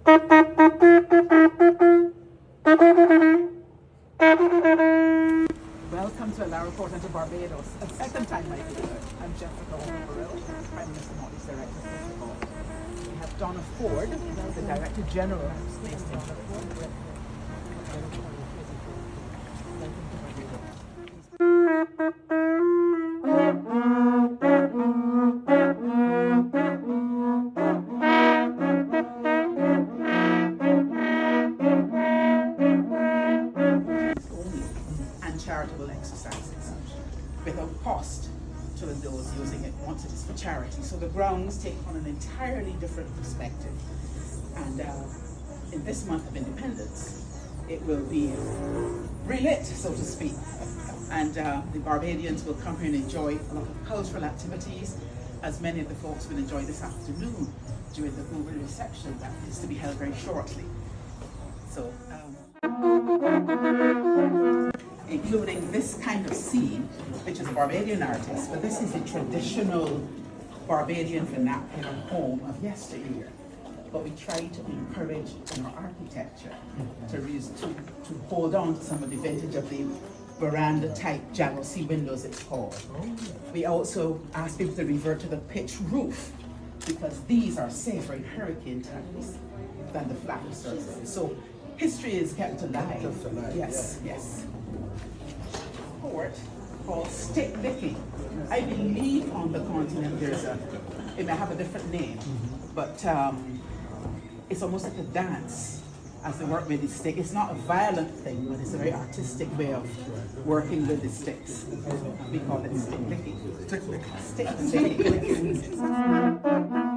Welcome to Allow Report and to Barbados. A second time, my dear. I'm Jessica Otumfuo, Prime Minister Motley's Director of Protocol. We have Donna Ford, the Director General of Space Station. Charitable exercises without cost to those using it once it is for charity. So the grounds take on an entirely different perspective. And in this month of independence, it will be relit, so to speak. And the Barbadians will come here and enjoy a lot of cultural activities, as many of the folks will enjoy this afternoon during the Google reception that is to be held very shortly. So, including this kind of scene, which is a Barbadian artist, but this is a traditional Barbadian vernacular home of yesteryear. But we try to encourage in our architecture to hold on to some of the vintage of the veranda type jalousie windows, it's called. We also ask people to revert to the pitch roof, because these are safer in hurricane times than the flatter surfaces. So history is kept alive. Yes, yes. Sport called stick licking. I believe on the continent it may have a different name, but it's almost like a dance as they work with the stick. It's not a violent thing, but it's a very artistic way of working with the sticks. We call it stick licking. Stick licking. Stick licking.